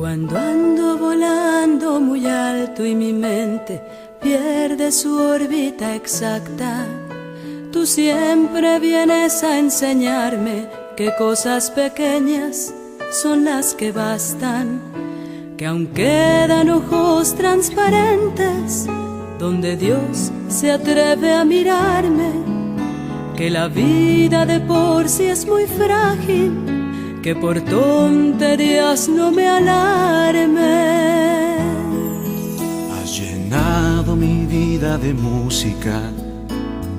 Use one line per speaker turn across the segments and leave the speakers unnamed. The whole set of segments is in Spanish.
Cuando ando volando muy alto y mi mente pierde su órbita exacta, tú siempre vienes a enseñarme que cosas pequeñas son las que bastan, que aún quedan ojos transparentes donde Dios se atreve a mirarme, que la vida de por sí es muy frágil, que por tonterías no me alarme.
Has llenado mi vida de música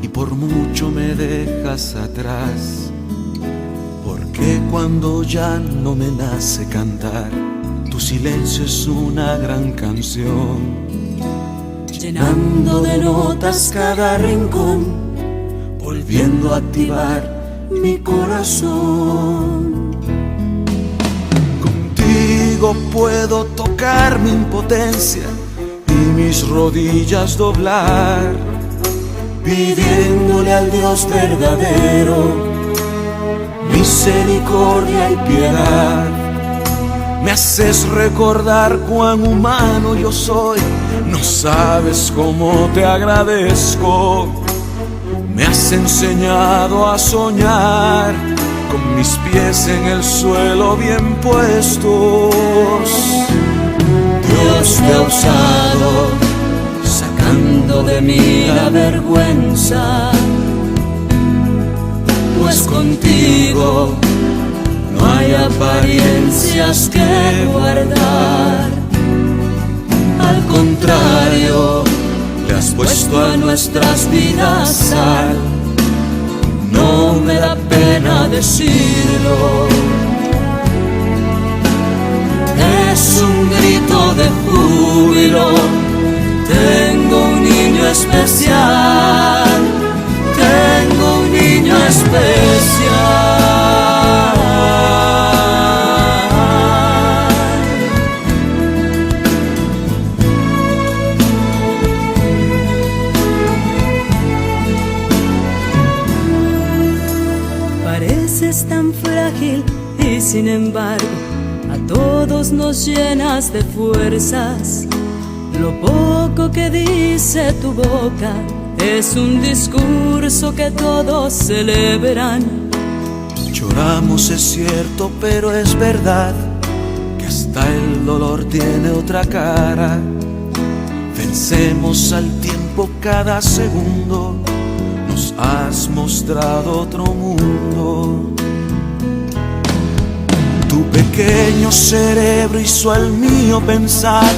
y por mucho me dejas atrás, porque cuando ya no me nace cantar, tu silencio es una gran canción, llenando de notas cada rincón, volviendo a activar mi corazón. Contigo puedo tocar mi impotencia y mis rodillas doblar, pidiéndole al Dios verdadero misericordia y piedad. Me haces recordar cuán humano yo soy, no sabes cómo te agradezco. Me has enseñado a soñar con mis pies en el suelo bien puestos. Dios te ha usado, sacando de mí la vergüenza, pues contigo no hay apariencias que guardar. Al contrario, le has puesto a nuestras vidas sal. No me da pena decirlo, es un grito de júbilo. Tengo un niño especial, tengo un niño especial.
Pareces tan frágil y sin embargo a todos nos llenas de fuerzas. Lo poco que dice tu boca es un discurso que todos celebran.
Lloramos, es cierto, pero es verdad que hasta el dolor tiene otra cara. Vencemos al tiempo cada segundo, nos has mostrado otro mundo. Tu pequeño cerebro hizo al mío pensar,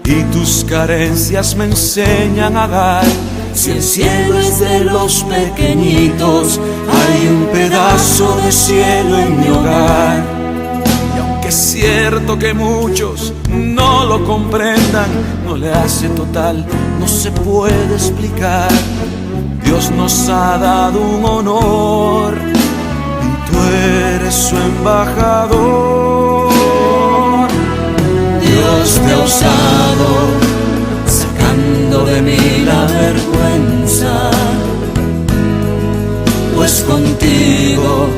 y tus carencias me enseñan a dar. Si el cielo es de los pequeñitos, hay un pedazo de cielo en mi hogar. Y aunque es cierto que muchos no lo comprendan, no le hace total, no se puede explicar. Dios nos ha dado un honor y tú eres su embajador. Dios te ha usado, sacando de mí la vergüenza, pues contigo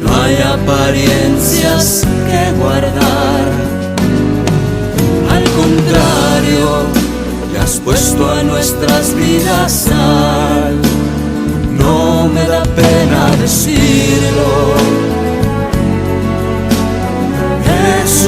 no hay apariencias que guardar. Al contrario, le has puesto a nuestras vidas sal. No me da pena decirlo, es